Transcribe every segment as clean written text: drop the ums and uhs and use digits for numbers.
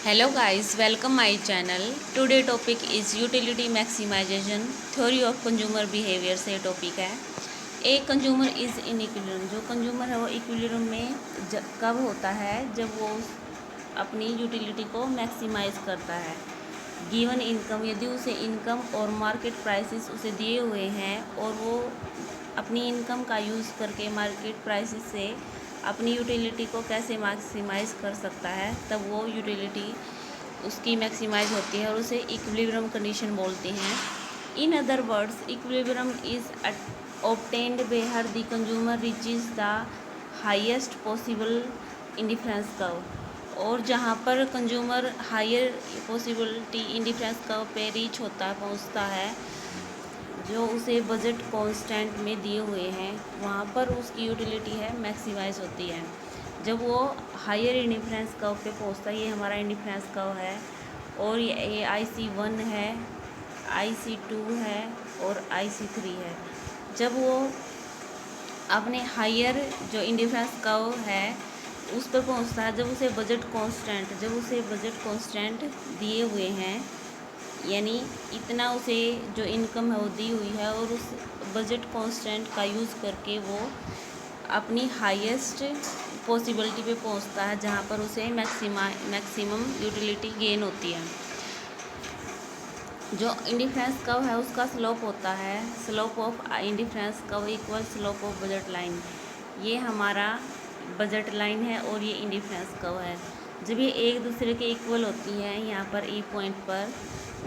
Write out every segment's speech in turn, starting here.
Hello guys, welcome my channel. Today topic is utility maximization, theory of consumer behavior से topic है। एक consumer is in equilibrium, जो consumer है वो equilibrium में कब होता है, जब वो अपनी यूटिलिटी को मैक्सिमाइज करता है। गिवन इनकम, यदि उसे इनकम और मार्केट प्राइसेस उसे दिए हुए हैं और वो अपनी इनकम का यूज़ करके मार्केट प्राइसेस से अपनी यूटिलिटी को कैसे मैक्सिमाइज़ कर सकता है, तब वो यूटिलिटी उसकी मैक्सिमाइज होती है और उसे इक्विलिब्रियम कंडीशन बोलते हैं। In other words, equilibrium is obtained where the consumer reaches the highest possible indifference curve, और जहाँ पर consumer higher possibility indifference curve पे रीच होता पहुँचता है, जो उसे बजट कांस्टेंट में दिए हुए हैं, वहाँ पर उसकी यूटिलिटी है मैक्सिमाइज होती है। जब वो हायर इंडिफरेंस कर्व पे पहुँचता है, ये हमारा इंडिफरेंस कर्व है और ये IC1 है, IC2 है और IC3 है। जब वो अपने हायर जो इंडिफरेंस कर्व है उस पर पहुँचता है, जब उसे बजट कांस्टेंट दिए हुए हैं, यानी इतना उसे जो इनकम है वो दी हुई है और उस बजट कांस्टेंट का यूज़ करके वो अपनी हाईएस्ट पॉसिबिलिटी पे पहुंचता है, जहां पर उसे मैक्सिमम यूटिलिटी गेन होती है। जो इंडिफरेंस कर्व है उसका स्लोप होता है slope of indifference curve equal slope of budget line. ये हमारा बजट लाइन है और ये इंडिफरेंस कर्व है। जब ये एक दूसरे के इक्वल होती हैं यहाँ पर ई पॉइंट पर,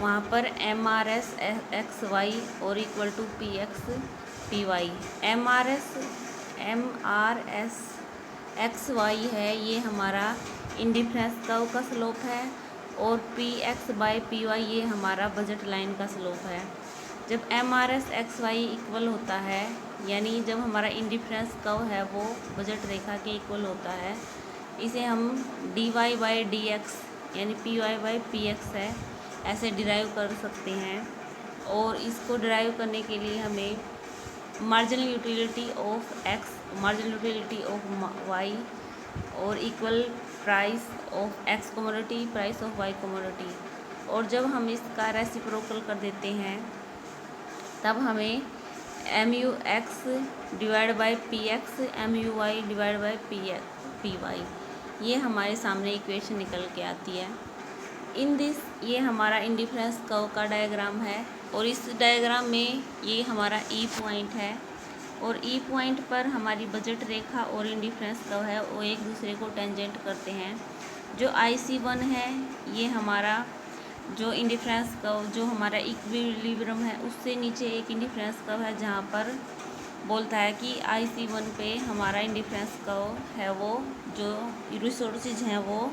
वहाँ पर MRS XY और equal to PX PY। MRS XY है, ये हमारा इंडिफरेंस कर्व का स्लोप है और PX/PY ये हमारा बजट लाइन का स्लोप है। जब MRS XY इक्वल होता है, यानी जब हमारा इंडिफरेंस कर्व है वो बजट रेखा के इक्वल होता है, इसे हम DY/DX यानी PY/PX है ऐसे डिराइव कर सकते हैं। और इसको डिराइव करने के लिए हमें marginal utility of X, marginal utility of Y और equal price of X commodity, price of Y commodity, और जब हम इसका रेसिप्रोकल कर देते हैं तब हमें MUX divide by PX MUY divide by PY ये हमारे सामने इक्वेशन निकल के आती है। इन दिस, ये हमारा इंडिफरेंस कर्व का डायग्राम है और इस डायग्राम में ये हमारा ई पॉइंट है और ई पॉइंट पर हमारी बजट रेखा और इंडिफरेंस कर्व है वो एक दूसरे को टेंजेंट करते हैं। जो IC1 है ये हमारा जो इंडिफरेंस कर्व, जो हमारा इक्विलिब्रियम है उससे नीचे एक इंडिफरेंस कर्व है, जहाँ पर बोलता है कि IC1 पे हमारा इंडिफरेंस कर्व है, वो जो रिसोर्सेज हैं वो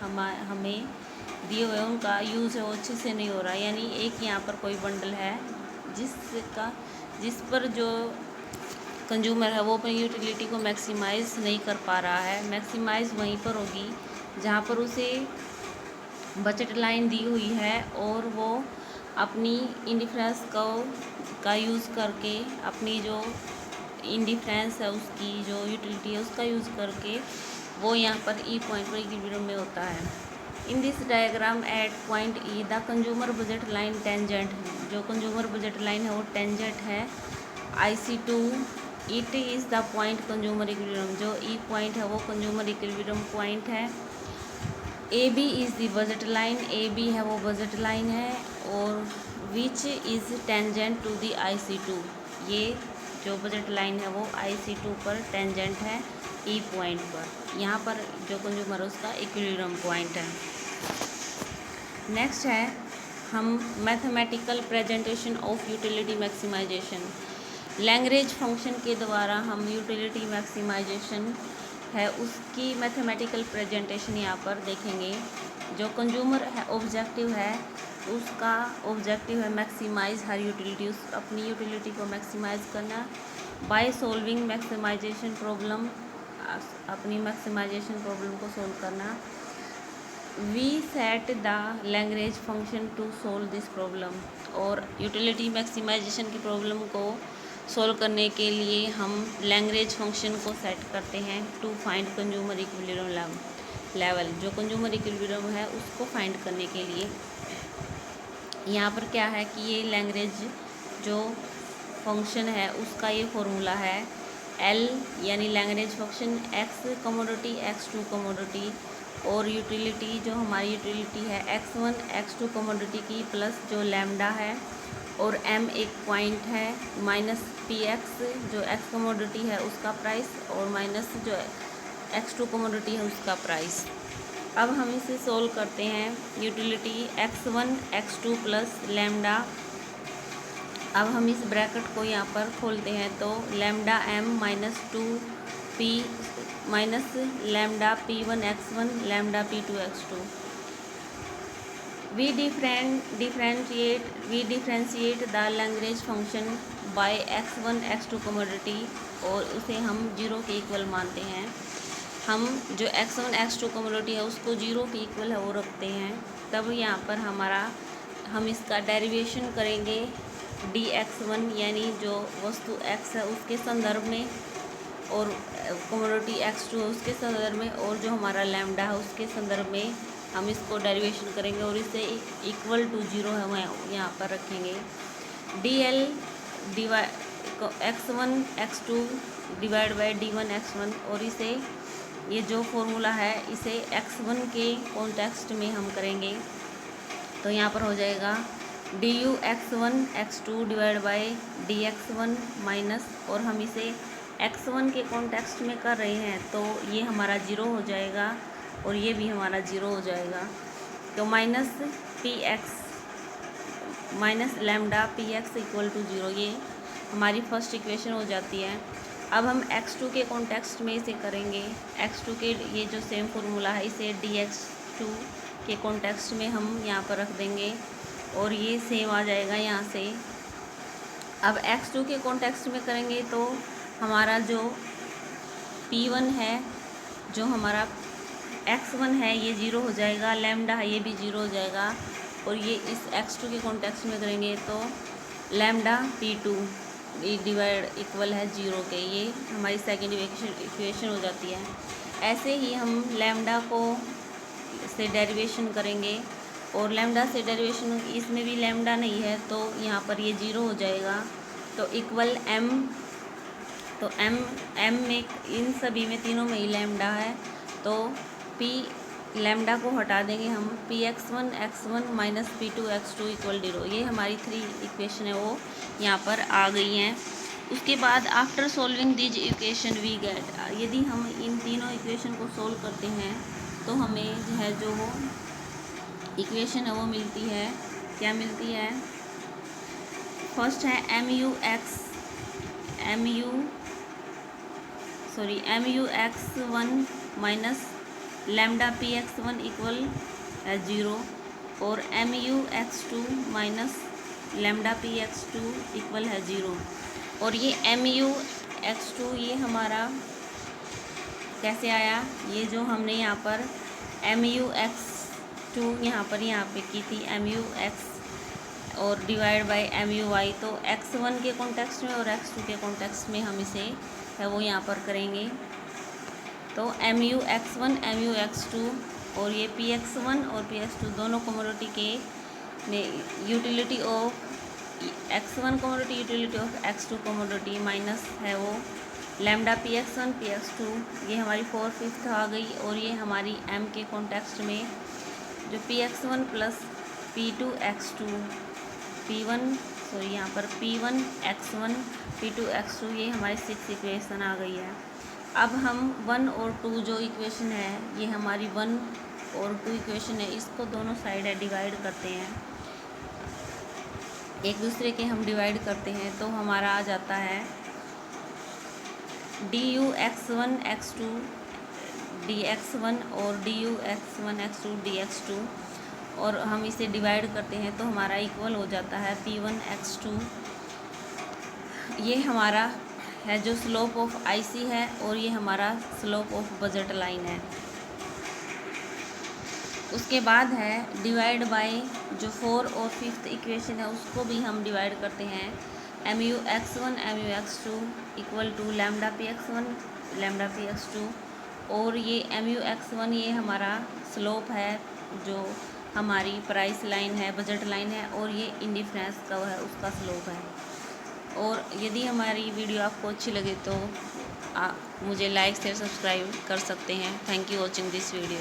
हमें दिए हुए उनका यूज़ है वो अच्छे से नहीं हो रहा। यानी एक यहाँ पर कोई बंडल है जिस पर जो कंज्यूमर है वो अपनी यूटिलिटी को मैक्सिमाइज़ नहीं कर पा रहा है। मैक्सिमाइज़ वहीं पर होगी जहाँ पर उसे बजट लाइन दी हुई है और वो अपनी इंडिफरेंस कर्व का यूज़ करके, अपनी जो इंडिफरेंस है उसकी जो यूटिलिटी है उसका यूज़ करके वो यहाँ पर ई पॉइंट पर इक्विलिब्रियम में होता है। In this diagram at point E the consumer budget line tangent, जो कंज्यूमर बजट लाइन है वो टेंजेंट है IC2। It is the point consumer equilibrium, जो ई पॉइंट है वो कंज्यूमर इक्विलिब्रियम पॉइंट है। AB is the budget line, AB है वो बजट लाइन है और which is tangent to the IC2, ये जो बजट लाइन है वो IC2 पर टेंजेंट है ई पॉइंट पर। यहाँ पर जो कंज्यूमर है उसका इक्विलिब्रियम पॉइंट है। नेक्स्ट है हम mathematical presentation of utility maximization. Lagrange function के द्वारा हम यूटिलिटी मैक्सिमाइजेशन है उसकी मैथमेटिकल प्रेजेंटेशन यहाँ पर देखेंगे। जो कंज्यूमर है ऑब्जेक्टिव है, उसका ऑब्जेक्टिव है मैक्सिमाइज हर यूटिलिटी, अपनी यूटिलिटी को मैक्सिमाइज करना बाय सॉल्विंग मैक्सिमाइजेशन प्रॉब्लम, अपनी मैक्सिमाइजेशन प्रॉब्लम को सोल्व करना। We set the Lagrange function to solve this problem, और यूटिलिटी मैक्सिमाइजेशन की प्रॉब्लम को सोल्व करने के लिए हम लैग्रेंज फंक्शन को सेट करते हैं to find consumer equilibrium level. Level, जो कंज्यूमर इक्विलिब्रियम है उसको फाइंड करने के लिए। यहाँ पर क्या है कि ये लैग्रेंज जो फंक्शन है उसका ये फॉर्मूला है एल, यानी Lagrange function x commodity x2 commodity, और यूटिलिटी जो हमारी यूटिलिटी है x1 x2 कमोडिटी की प्लस जो लैम्डा है, और m एक पॉइंट है, माइनस पी एक्स जो x कमोडिटी है उसका प्राइस, और माइनस जो x2 कमोडिटी है उसका प्राइस। अब हम इसे सोल्व करते हैं। Utility x1 x2 plus lambda. अब हम इस ब्रैकेट को यहाँ पर खोलते हैं तो lambda m minus 2p minus lambda p1 x1 lambda p2 x2। we differentiate the Lagrange function by x1 x2 commodity, और उसे हम जीरो के इक्वल मानते हैं। हम जो x1 x2 कमोडिटी है उसको जीरो के इक्वल है वो रखते हैं। तब यहाँ पर हम इसका डेरिवेशन करेंगे dx1, यानी जो वस्तु x है उसके संदर्भ में, और कमोडिटी x2 है उसके संदर्भ में, और जो हमारा लैम्डा है उसके संदर्भ में हम इसको डेरिवेशन करेंगे, और इसे इक्वल टू जीरो है मैं यहाँ पर रखेंगे। dl x1 x2 divide by d1 x1, और इसे ये जो फॉर्मूला है इसे x1 के कॉन्टेक्स्ट में हम करेंगे तो यहाँ पर हो जाएगा du x1 x2 divide by dx1 minus, और हम इसे x1 के कॉन्टेक्स्ट में कर रहे हैं तो ये हमारा जीरो हो जाएगा, और ये भी हमारा जीरो हो जाएगा। तो minus P X minus lambda P X equal to zero, ये हमारी फर्स्ट इक्वेशन हो जाती है। अब हम x2 के कॉन्टेक्स्ट में इसे करेंगे। x2 के ये जो सेम फार्मूला है इसे dx2 के कॉन्टेक्स्ट में हम यहाँ पर रख देंगे, और ये सेम आ जाएगा यहाँ से। अब x2 के कॉन्टेक्स्ट में करेंगे तो हमारा जो p1 है, जो हमारा x1 है ये जीरो हो जाएगा, लैम्डा है ये भी जीरो हो जाएगा, और ये इस x2 के कॉन्टेक्स्ट में करेंगे तो लैम्डा p2 डिवाइड इक्वल है जीरो के, ये हमारी सेकेंड इक्वेशन हो जाती है। ऐसे ही हम लैम्डा को से डेरिवेशन करेंगे, और लैम्डा से डेरिवेशन इसमें भी लैम्डा नहीं है तो यहाँ पर ये जीरो हो जाएगा, तो इक्वल m, तो m में इन सभी में तीनों में ही लैम्डा है तो p लैम्डा को हटा देंगे हम, P x1 x1 minus p2 x2 equal zero. ये हमारी 3 इक्वेशन है वो यहाँ पर आ गई हैं। उसके बाद after solving these equation we get, यदि हम इन तीनों इक्वेशन को सोल्व करते हैं तो हमें जो है जो वो इक्वेशन है वो मिलती है। क्या मिलती है? फर्स्ट है mu x1 minus lambda P x1 equal है जीरो, और mu x2 minus lambda P x2 equal है जीरो। और ये mu x2 ये हमारा कैसे आया? ये जो हमने यहाँ पर mu x2 यहाँ पे की थी mu x और डिवाइड बाय mu y, तो x1 के कॉन्टेक्स्ट में और x2 के कॉन्टेक्स्ट में हम इसे है वो यहाँ पर करेंगे। तो mu x1 mu x2 और ये px1 और px2 दोनों कमोडिटी के में utility of x1 commodity utility of x2 commodity minus है वो लैम्डा px1 px2, ये हमारी 4/5 आ गई। और ये हमारी m के कॉन्टेक्स्ट में जो px1 प्लस p2 x2 यहाँ पर p1 x1 p2 x2 ये हमारी 6 इक्वेशन आ गई है। अब हम 1 और 2 जो इक्वेशन है ये हमारी 1 और 2 इक्वेशन है, इसको दोनों साइड है डिवाइड करते हैं, एक दूसरे के हम डिवाइड करते हैं तो हमारा आ जाता है du x1 x2 dx1 और du x1 x2 dx2, और हम इसे डिवाइड करते हैं तो हमारा इक्वल हो जाता है p1 x2। ये हमारा है जो स्लोप ऑफ आईसी है, और ये हमारा स्लोप ऑफ बजट लाइन है। उसके बाद है डिवाइड बाय जो 4 और 5th इक्वेशन है उसको भी हम डिवाइड करते हैं। mu x1 mu x2 equal to lambda px1 lambda px2, और ये MUX1 ये हमारा स्लोप है, जो हमारी प्राइस लाइन है, बजट लाइन है, और ये इंडिफरेंस का है उसका स्लोप है। और यदि हमारी वीडियो आपको अच्छी लगे तो आप मुझे लाइक शेयर सब्सक्राइब कर सकते हैं। Thank you watching this video.